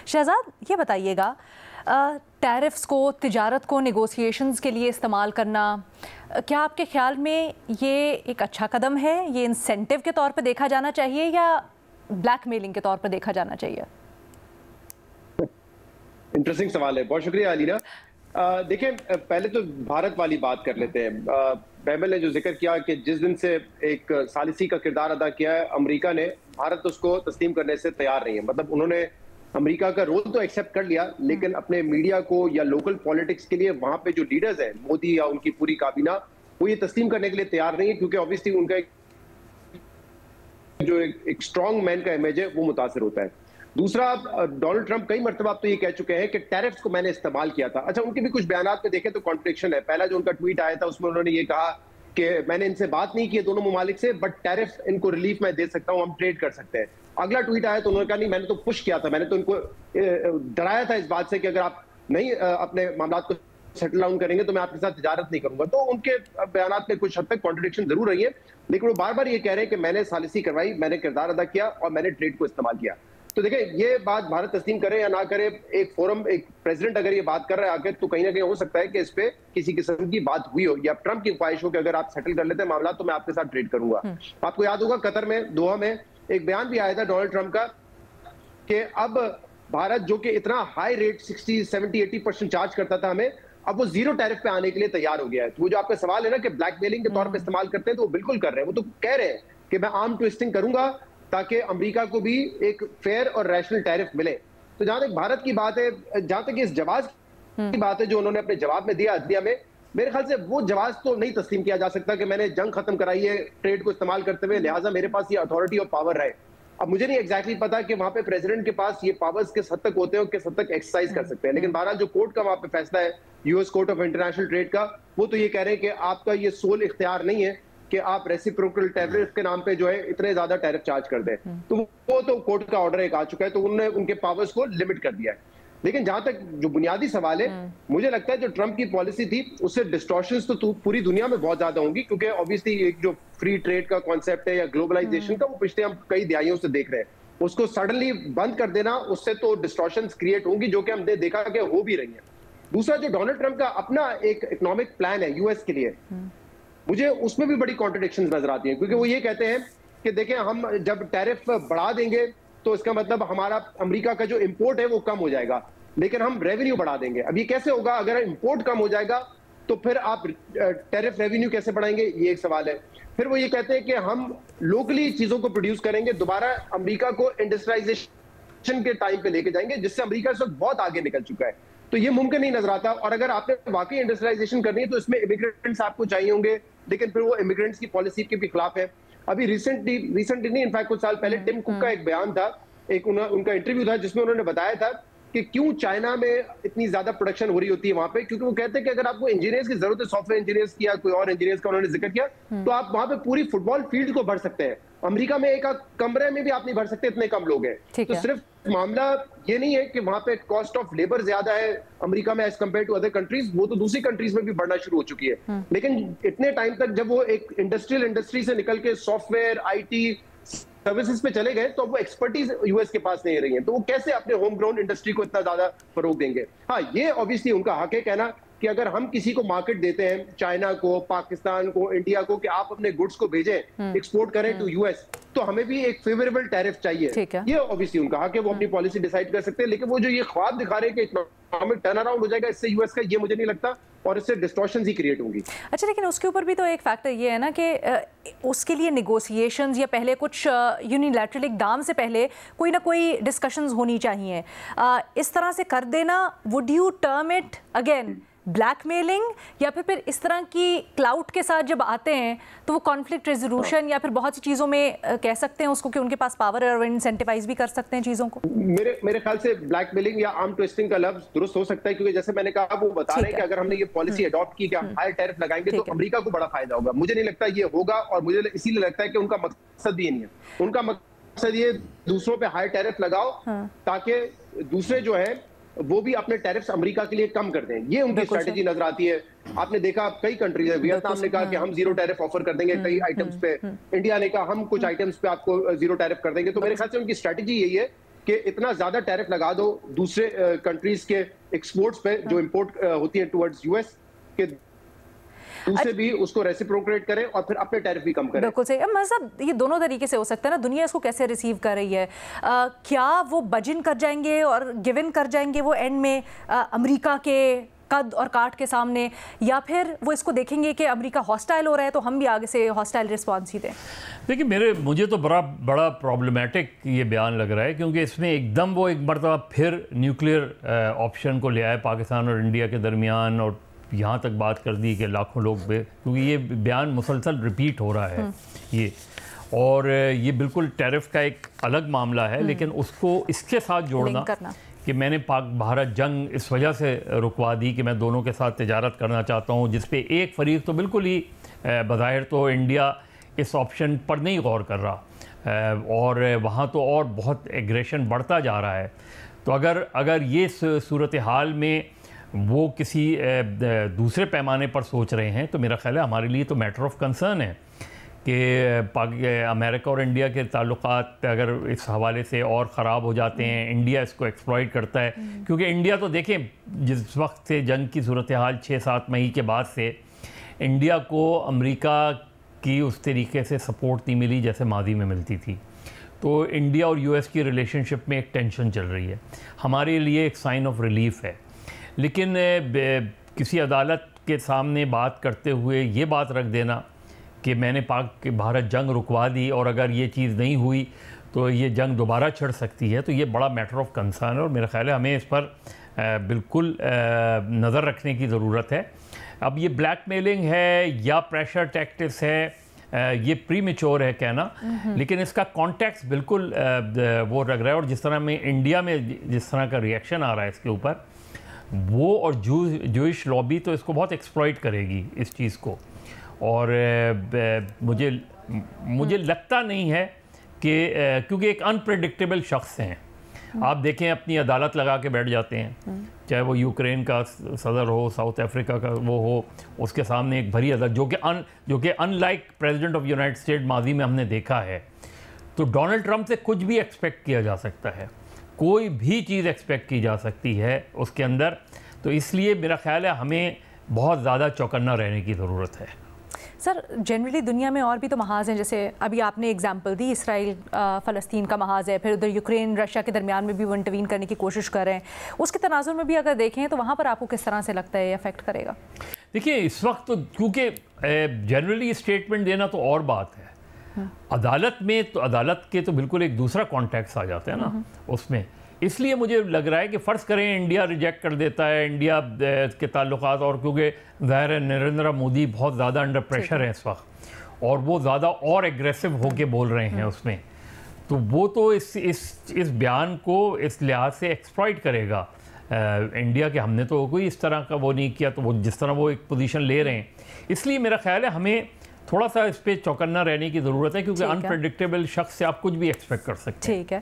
शहजाद, ये बताइएगा, टैरिफ्स को, तिजारत को नेगोशिएशंस के लिए इस्तेमाल करना, क्या आपके ख्याल में ये एक अच्छा कदम है? ये इंसेंटिव के तौर पे देखा जाना चाहिए या ब्लैकमेलिंग के तौर पे देखा जाना चाहिए? इंटरेस्टिंग सवाल है, बहुत शुक्रिया अलीना। देखिए, पहले तो भारत वाली बात कर लेते हैं। बैमल ने जो जिक्र किया कि जिस दिन से एक सालिसी का किरदार अदा किया है अमेरिका ने, भारत उसको तस्लीम करने से तैयार नहीं है। मतलब उन्होंने अमेरिका का रोल तो एक्सेप्ट कर लिया, लेकिन अपने मीडिया को या लोकल पॉलिटिक्स के लिए वहां पे जो लीडर्स हैं, मोदी या उनकी पूरी काबीना, वो ये तस्लीम करने के लिए तैयार नहीं है, क्योंकि ऑब्वियसली उनका जो एक स्ट्रॉन्ग मैन का इमेज है वो मुतासर होता है। दूसरा, डोनाल्ड ट्रंप कई मरतबा अब तो ये कह चुके हैं कि टैरिफ्स को मैंने इस्तेमाल किया था। अच्छा, उनके भी कुछ बयानात में देखें तो कॉन्ट्रडिक्शन है। पहला जो उनका ट्वीट आया था उसमें उन्होंने ये कहा कि मैंने इनसे बात नहीं की है दोनों ममालिक से, बट टैरिफ इनको रिलीफ मैं दे सकता हूं, हम ट्रेड कर सकते हैं। अगला ट्वीट आया तो उन्होंने कहा नहीं, मैंने तो पुश किया था, मैंने तो इनको डराया था इस बात से कि अगर आप नहीं अपने मामला को सेटल डाउन करेंगे तो मैं आपके साथ तिजारत नहीं करूंगा। तो उनके बयानात में कुछ हद तक कॉन्ट्रडिक्शन जरूर रही है, लेकिन वो बार बार ये कह रहे हैं कि मैंने सालिसी करवाई, मैंने किरदार अदा किया और मैंने ट्रेड को इस्तेमाल किया। तो देखिए, ये बात भारत तस्लीम करे या ना करे, एक फोरम, एक प्रेसिडेंट अगर ये बात कर रहा है आगे, तो कहीं ना कहीं हो सकता है कि इस पे किसी किस्म की बात हुई हो या ट्रंप की ख्वाहिश हो कि अगर आप सेटल कर लेते हैं मामला तो मैं आपके साथ ट्रेड करूंगा। आपको याद होगा कतर में, दोहा में एक बयान भी आया था डोनाल्ड ट्रंप का कि अब भारत जो कि इतना हाई रेट 60, 70, 80% चार्ज करता था हमें, अब वो जीरो टैरिफ पे आने के लिए तैयार हो गया है। तो वो जो आपका सवाल है ना कि ब्लैकमेलिंग के तौर पे इस्तेमाल करते हैं, तो वो बिल्कुल कर रहे हैं। वो तो कह रहे हैं कि मैं आर्म ट्विस्टिंग करूंगा ताकि अमेरिका को भी एक फेयर और रैशनल टैरिफ मिले। तो जहां तक भारत की बात है, जहां तक इस जवाब की बात है जो उन्होंने अपने जवाब में दिया अदलिया में, मेरे ख्याल से वो जवाब तो नहीं तस्लीम किया जा सकता कि मैंने जंग खत्म कराई है ट्रेड को इस्तेमाल करते हुए, लिहाजा मेरे पास ये अथॉरिटी और पावर है। अब मुझे नहीं एग्जैक्टली पता कि वहां पे प्रेसिडेंट के पास ये पावर्स किस हद तक होते हैं और किस हद तक एक्सरसाइज कर सकते हैं, लेकिन बहरहाल जो कोर्ट का वहां पे फैसला है, US court of international trade का, वो तो ये कह रहे हैं कि आपका ये सोल इख्तियार नहीं है कि आप रेसिप्रोकल टैरिफ के नाम पे जो है इतने ज्यादा टैरिफ चार्ज कर दें। तो वो तो कोर्ट का ऑर्डर एक आ चुका है, तो उन्होंने उनके पावर्स को लिमिट कर दिया है। लेकिन जहां तक जो बुनियादी सवाल है, मुझे लगता है जो ट्रंप की पॉलिसी थी उससे डिस्टॉर्शंस तो पूरी दुनिया में बहुत ज्यादा होंगी, क्योंकि ऑब्वियसली एक जो फ्री ट्रेड का कॉन्सेप्ट है या ग्लोबलाइजेशन का, वो पिछले हम कई दहाइयों से देख रहे हैं। उसको सडनली बंद कर देना, उससे तो डिस्टॉर्शंस क्रिएट होंगी जो कि हमने देखा कि हो भी रही है। दूसरा, जो डोनाल्ड ट्रंप का अपना एक इकोनॉमिक प्लान है यूएस के लिए, मुझे उसमें भी बड़ी कॉन्ट्रडिक्शंस नजर आती हैं, क्योंकि वो ये कहते हैं कि देखें, हम जब टैरिफ बढ़ा देंगे तो इसका मतलब हमारा अमेरिका का जो इंपोर्ट है वो कम हो जाएगा, लेकिन हम रेवेन्यू बढ़ा देंगे। अब ये कैसे होगा? अगर इंपोर्ट कम हो जाएगा तो फिर आप टैरिफ रेवेन्यू कैसे बढ़ाएंगे? ये एक सवाल है। फिर वो ये कहते हैं कि हम लोकली चीजों को प्रोड्यूस करेंगे, दोबारा अमेरिका को इंडस्ट्रियलाइजेशन के टाइम पे लेके जाएंगे, जिससे अमेरिका इस वक्त बहुत आगे निकल चुका है। तो ये मुमकिन नहीं नजर आता। और अगर आपने वाकई इंडस्ट्रियलाइजेशन करनी है तो इसमें इमिग्रेंट्स आपको चाहिए होंगे, लेकिन फिर वो इमिग्रेंट्स की पॉलिसी के भी खिलाफ है। अभी रिसेंटली नहीं, इनफैक्ट कुछ साल पहले टिम कुक का एक बयान था, एक उनका इंटरव्यू था, जिसमें उन्होंने बताया था कि क्यों चाइना में इतनी ज्यादा प्रोडक्शन हो रही होती है वहां पे, क्योंकि वो कहते हैं कि अगर आपको इंजीनियर्स की जरूरत है, सॉफ्टवेयर इंजीनियर्स की या कोई और इंजीनियर्स का उन्होंने जिक्र किया, तो आप वहां पे पूरी फुटबॉल फील्ड को भर सकते हैं। अमेरिका में एक कमरे में भी आप नहीं भर सकते, इतने कम लोग हैं। तो सिर्फ मामला ये नहीं है कि वहां पे कॉस्ट ऑफ लेबर ज्यादा है अमेरिका में as compare to other countries, वो तो दूसरी कंट्रीज में भी बढ़ना शुरू हो चुकी है। लेकिन इतने टाइम तक जब वो एक इंडस्ट्रियल इंडस्ट्री से निकल के सॉफ्टवेयर, आईटी सर्विसेज पे चले गए, तो वो एक्सपर्टीज यूएस के पास नहीं रही है, तो वो कैसे अपने होम ग्राउंड इंडस्ट्री को इतना ज्यादा फरोग देंगे? हाँ, ये ऑब्वियसली उनका हक है कहना कि अगर हम किसी को मार्केट देते हैं, चाइना को, पाकिस्तान को, इंडिया को, कि आप अपने गुड्स को भेजें, एक्सपोर्ट करें टू यूएस, तो हमें भी एक फेवरेबल टैरिफ चाहिए। ये ऑब्वियसली उनका हक है, वो अपनी पॉलिसी डिसाइड कर सकते हैं। लेकिन वो जो ये ख्वाब दिखा रहे हैं कि इकोनॉमिक टर्न अराउंड हो जाएगा इससे यूएस का, ये मुझे नहीं लगता, और इससे डिस्टॉर्शंस ही क्रिएट होंगी। अच्छा, लेकिन उसके ऊपर भी तो एक फैक्टर ये है ना कि उसके लिए नेगोशिएशंस या पहले कुछ यूनिलैटरल इक़दाम से पहले कोई ना कोई डिस्कशंस होनी चाहिए। इस तरह से कर देना, would you term it again blackmailing, या फिर इस तरह की क्लाउट के साथ जब आते हैं तो वो कॉन्फ्लिक्ट रेजोल्यूशन या फिर बहुत सी चीज़ों में कह सकते हैं उसको कि उनके पास पावर है और इंसेंटिवाइज भी कर सकते हैं चीज़ों को? मेरे ख्याल से ब्लैकमेलिंग या आर्म ट्विस्टिंग का लफ्ज दुरुस्त हो सकता है, क्योंकि जैसे मैंने कहा, वो बता रहे हैं कि अगर हमने ये पॉलिसी अडॉप्ट की कि हम हायर टैरिफ लगाएंगे तो अमेरिका को बड़ा फायदा होगा। मुझे नहीं लगता ये होगा, और मुझे इसीलिए लगता है कि उनका मकसद भी ये नहीं है। उनका मकसद ये दूसरों पे हायर टैरिफ लगाओ ताकि दूसरे जो है वो भी अपने टैरिफ्स अमेरिका के लिए कम कर दें, ये उनकी स्ट्रेटेजी नजर आती है। आपने देखा कई कंट्रीज है, वियतनाम ने कहा कि हम जीरो टैरिफ ऑफर कर देंगे कई आइटम्स पे, इंडिया ने कहा हम कुछ आइटम्स पे आपको जीरो टैरिफ कर देंगे। तो मेरे ख्याल से उनकी स्ट्रेटेजी यही है कि इतना ज्यादा टैरिफ लगा दो दूसरे कंट्रीज के एक्सपोर्ट्स पे जो इंपोर्ट होती है टुवर्ड्स यूएस के, उसे भी उसको रेसिप्रोकेट करें और फिर अपने टैरिफ भी कम करें। बिल्कुल सही। मतलब ये दोनों तरीके से हो सकता है ना, दुनिया इसको कैसे रिसीव कर रही है। क्या वो बजिन कर जाएंगे और गिवन कर जाएंगे वो एंड में अमेरिका के कद और काट के सामने, या फिर वो इसको देखेंगे कि अमेरिका हॉस्टाइल हो रहा है तो हम भी आगे से हॉस्टाइल रिस्पॉन्स ही दें? देखिए, मुझे तो बड़ा प्रॉब्लमेटिक ये बयान लग रहा है, क्योंकि इसमें एकदम वो एक मरतबा फिर न्यूक्लियर ऑप्शन को ले आए पाकिस्तान और इंडिया के दरमियान, और यहाँ तक बात कर दी कि लाखों लोग क्योंकि ये बयान मुसलसल रिपीट हो रहा है ये, और ये बिल्कुल टैरिफ का एक अलग मामला है, लेकिन उसको इसके साथ जोड़ना कि मैंने पाक भारत जंग इस वजह से रुकवा दी कि मैं दोनों के साथ तिजारत करना चाहता हूँ, जिस पे एक फरीक तो बिल्कुल ही बज़ाहिर तो इंडिया इस ऑप्शन पर नहीं गौर कर रहा, और वहाँ तो और बहुत एग्रेशन बढ़ता जा रहा है। तो अगर ये सूरत हाल में वो किसी दूसरे पैमाने पर सोच रहे हैं, तो मेरा ख्याल है हमारे लिए तो मैटर ऑफ कंसर्न है कि अमेरिका और इंडिया के ताल्लुकात अगर इस हवाले से और ख़राब हो जाते हैं, इंडिया इसको एक्सप्लॉइट करता है, क्योंकि इंडिया तो देखें जिस वक्त से जंग की सूरत हाल 6-7 मई के बाद से इंडिया को अमेरिका की उस तरीके से सपोर्ट नहीं मिली जैसे माजी में मिलती थी। तो इंडिया और यूएस की रिलेशनशिप में एक टेंशन चल रही है, हमारे लिए एक साइन ऑफ रिलीफ है। लेकिन किसी अदालत के सामने बात करते हुए ये बात रख देना कि मैंने पाक भारत जंग रुकवा दी और अगर ये चीज़ नहीं हुई तो ये जंग दोबारा छिड़ सकती है, तो ये बड़ा मैटर ऑफ कंसर्न है, और मेरा ख्याल है हमें इस पर बिल्कुल नज़र रखने की ज़रूरत है। अब ये ब्लैकमेलिंग है या प्रेशर टैक्टिक्स है, ये प्रीमेच्योर है कहना, लेकिन इसका कॉन्टेक्स्ट बिल्कुल वो लग रहा है, और जिस तरह में इंडिया में जिस तरह का रिएक्शन आ रहा है इसके ऊपर, वो और जूइश लॉबी तो इसको बहुत एक्सप्लॉइट करेगी इस चीज़ को, और मुझे लगता नहीं है कि क्योंकि एक अनप्रेडिक्टेबल शख्स हैं, आप देखें अपनी अदालत लगा के बैठ जाते हैं, चाहे वो यूक्रेन का सदर हो, साउथ अफ्रीका का वो हो, उसके सामने एक भरी अदालत जो कि unlike president of United state माजी में हमने देखा है। तो डोनाल्ड ट्रंप से कुछ भी एक्सपेक्ट किया जा सकता है, कोई भी चीज़ एक्सपेक्ट की जा सकती है उसके अंदर, तो इसलिए मेरा ख्याल है हमें बहुत ज़्यादा चौकन्ना रहने की ज़रूरत है। सर, जनरली दुनिया में और भी तो महाज हैं, जैसे अभी आपने एग्जांपल दी इसराइल फ़लस्तीन का महाज है, फिर उधर यूक्रेन रशिया के दरमियान में भी वो इंटरवीन करने की कोशिश कर रहे हैं, उसके तनाजुर में भी अगर देखें तो वहाँ पर आपको किस तरह से लगता है ये अफेक्ट करेगा? देखिए, इस वक्त तो क्योंकि जनरली स्टेटमेंट देना तो और बात है, अदालत में तो अदालत के तो बिल्कुल एक दूसरा कॉन्टेक्स्ट आ जाता है ना उसमें, इसलिए मुझे लग रहा है कि फ़र्ज़ करें इंडिया रिजेक्ट कर देता है, इंडिया के ताल्लुकात, और क्योंकि ज़ाहिर है नरेंद्र मोदी बहुत ज़्यादा अंडर प्रेशर है इस वक्त, और वो ज़्यादा और एग्रेसिव होके बोल रहे हैं उसमें, तो वो तो इस बयान को इस लिहाज से एक्सप्लॉइट करेगा इंडिया के, हमने तो कोई इस तरह का वो नहीं किया, तो वो जिस तरह वो एक पोजीशन ले रहे हैं, इसलिए मेरा ख्याल है हमें थोड़ा सा इस पर चौकन्ना रहने की ज़रूरत है, क्योंकि अनप्रेडिक्टेबल शख्स से आप कुछ भी एक्सपेक्ट कर सकते हैं। ठीक है।